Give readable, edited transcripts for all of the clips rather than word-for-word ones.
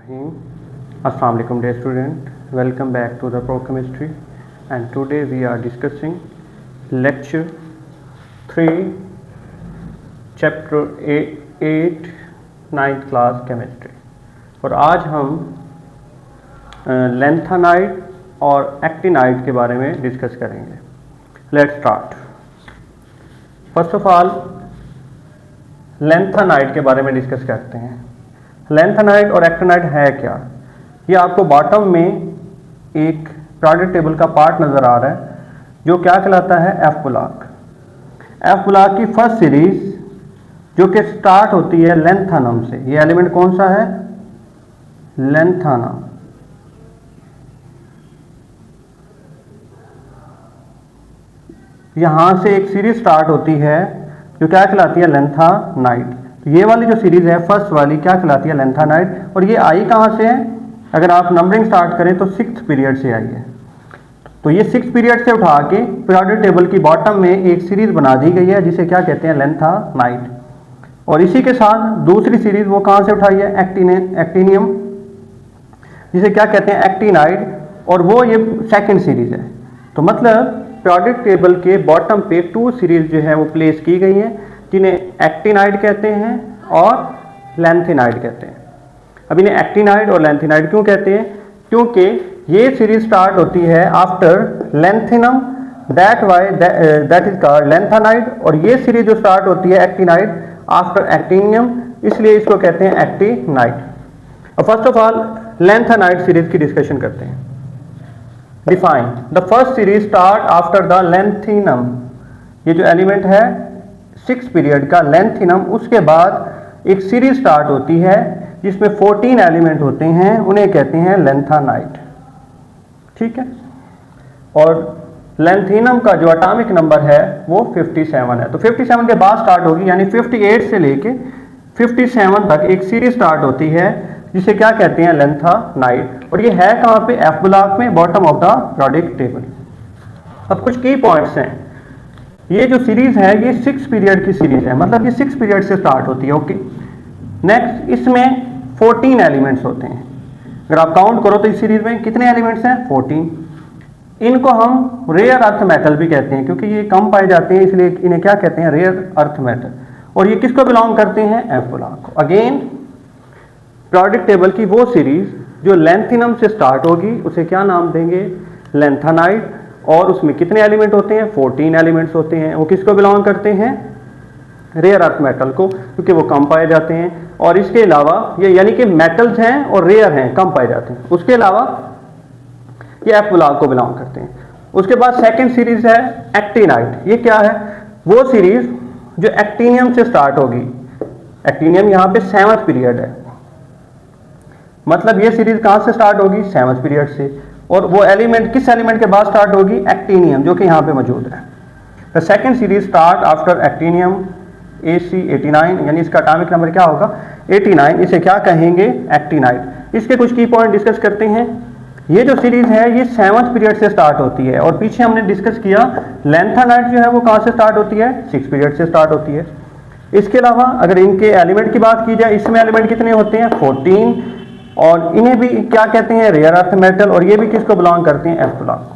Bismillahirrahmanirrahim. Assalamu alaikum dear student. Welcome back to the Pro Chemistry, and today we are discussing lecture 3 chapter 8 9th class chemistry. और आज हम lanthanide और actinide के बारे में discuss करेंगे. Let's start. First of all lanthanide के बारे में डिस्कस करते हैं. लैंथेनाइड और एक्टिनाइड है क्या? ये आपको बॉटम में एक पीरियोडिक टेबल का पार्ट नज़र आ रहा है जो क्या कहलाता है? F block. एफ ब्लॉक की फर्स्ट सीरीज जो कि स्टार्ट होती है लैंथेनम से. ये एलिमेंट कौन सा है? लैंथेनम. यहां से एक सीरीज स्टार्ट होती है जो क्या कहलाती है? लैंथेनाइड. ये वाली जो सीरीज है फर्स्ट वाली क्या कहलाती है? लैंथेनाइड. और ये आई कहाँ से है? अगर आप नंबरिंग स्टार्ट करें तो 6th पीरियड से आई है. तो ये 6th पीरियड से उठा के पीरियोडिक टेबल की बॉटम में एक सीरीज बना दी गई है जिसे क्या कहते हैं? लैंथेनाइड. और इसी के साथ दूसरी सीरीज वो कहाँ से उठाई है? एक्टिनियम, जिसे क्या कहते हैं? एक्टिनाइड. और वो ये सेकेंड सीरीज है. तो मतलब पीरियोडिक टेबल के बॉटम पे 2 सीरीज जो है वो प्लेस की गई हैं जिन्हें एक्टिनाइड कहते हैं और लैंथेनाइड कहते हैं. अब इन्हें एक्टिनाइड और लैंथेनाइड क्यों कहते हैं? क्योंकि ये सीरीज स्टार्ट होती है after lanthanum, that is called lanthanide. और ये सीरीज जो स्टार्ट होती है एक्टिनाइड आफ्टर एक्टिनियम, इसलिए इसको कहते हैं एक्टिनाइड. अब first of all lanthanide series की डिस्कशन करते हैं. Define the first series start after the lanthanum. ये जो एलिमेंट है 6th पीरियड का लैंथेनम, उसके बाद एक सीरीज स्टार्ट होती है जिसमें 14 एलिमेंट होते हैं, उन्हें कहते हैं लैंथेनाइड. ठीक है. और लैंथेनम का जो एटॉमिक नंबर है वो 57 है. तो 57 के बाद स्टार्ट होगी, यानी 58 से लेके 57 तक एक सीरीज स्टार्ट होती है जिसे क्या कहते हैं? लैंथेनाइड. और ये है कहाँ पे? एफ ब्लॉक में, bottom of the periodic table. अब कुछ की पॉइंट्स हैं. ये जो सीरीज है ये 6th पीरियड की सीरीज है, मतलब ये 6th पीरियड से स्टार्ट होती है. ओके. नेक्स्ट, इसमें 14 एलिमेंट्स होते हैं. अगर आप काउंट करो तो इस सीरीज में कितने एलिमेंट्स हैं? 14. इनको हम रेयर अर्थ मेटल भी कहते हैं क्योंकि ये कम पाए जाते हैं, इसलिए इन्हें क्या कहते हैं? Rare earth metal. और ये किसको बिलोंग करते हैं? F block. Again periodic table की वो सीरीज जो लैंथेनम से स्टार्ट होगी उसे क्या नाम देंगे? लैंथेनाइड. और उसमें कितने एलिमेंट होते हैं? 14 एलिमेंट्स होते हैं. वो किसको बिलोंग करते हैं? रेयर अर्थ मेटल को, क्योंकि वो कम पाए जाते हैं. और इसके अलावा ये यानी कि मेटल्स हैं और रेयर हैं, कम पाए जाते हैं. उसके अलावा ये एफ ब्लॉक को बिलोंग करते हैं. उसके बाद सेकंड सीरीज है एक्टिनाइड. ये क्या है? वो सीरीज जो एक्टिनियम से स्टार्ट होगी. एक्टिनियम यहाँ पे 7th पीरियड है, मतलब ये सीरीज कहाँ से स्टार्ट होगी? 7th पीरियड से. और वो एलिमेंट किस एलिमेंट के बाद स्टार्ट होगी? एक्टिनियम, जो कि यहाँ पे मौजूद है. The second series start after actinium, AC89, यानी इसका एटॉमिक नंबर क्या होगा? 89. इसे क्या कहेंगे? एक्टिनाइड. इसके कुछ की पॉइंट डिस्कस करते हैं. ये जो सीरीज है ये 7th पीरियड से स्टार्ट होती है. और पीछे हमने डिस्कस किया लैंथेनाइड जो है वो कहाँ से स्टार्ट होती है? 6th पीरियड से स्टार्ट होती है. इसके अलावा अगर इनके एलिमेंट की बात की जाए, इसमें एलिमेंट कितने होते हैं? 14. और इन्हें भी क्या कहते हैं? Rare earth metal. और ये भी किसको बिलोंग करते हैं? एफ ब्लॉक को.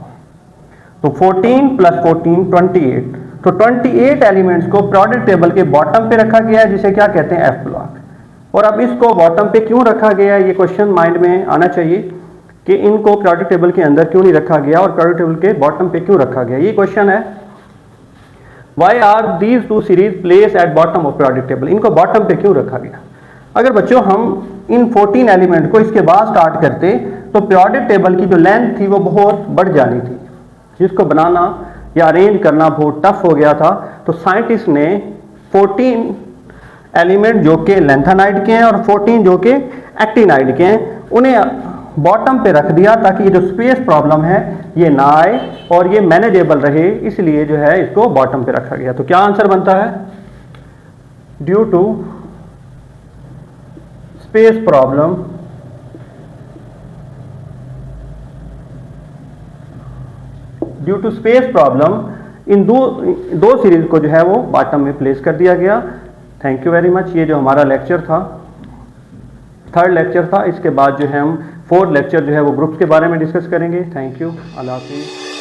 तो 14 + 14 28. तो 28 एलिमेंट्स को पीरियोडिक टेबल के बॉटम पे रखा गया है जिसे क्या कहते हैं? F block. और अब इसको बॉटम पे क्यों रखा गया है? ये क्वेश्चन माइंड में आना चाहिए कि इनको पीरियोडिक टेबल के अंदर क्यों नहीं रखा गया और पीरियोडिक टेबल के बॉटम पे क्यों रखा गया? ये क्वेश्चन है. Why are these 2 series place at bottom of periodic table? इनको बॉटम पे क्यों रखा गया? अगर बच्चों हम इन 14 एलिमेंट को इसके बाद स्टार्ट करते तो पीरियोडिक टेबल की जो लेंथ थी वो बहुत बढ़ जानी थी, जिसको बनाना या अरेंज करना बहुत टफ हो गया था. तो साइंटिस्ट ने 14 एलिमेंट जो कि लैंथेनाइड के हैं और 14 जो कि एक्टिनाइड के हैं, उन्हें बॉटम पे रख दिया ताकि ये जो स्पेस प्रॉब्लम है ये ना आए और ये मैनेजेबल रहे, इसलिए जो है इसको बॉटम पे रखा गया. तो क्या आंसर बनता है? ड्यू टू स्पेस प्रॉब्लम इन दो सीरीज को जो है वो बॉटम में प्लेस कर दिया गया. Thank you very much. ये जो हमारा लेक्चर था 3rd लेक्चर था। इसके बाद जो है हम 4th लेक्चर जो है वो ग्रुप्स के बारे में डिस्कस करेंगे। थैंक यू, अल्लाह हाफिज़।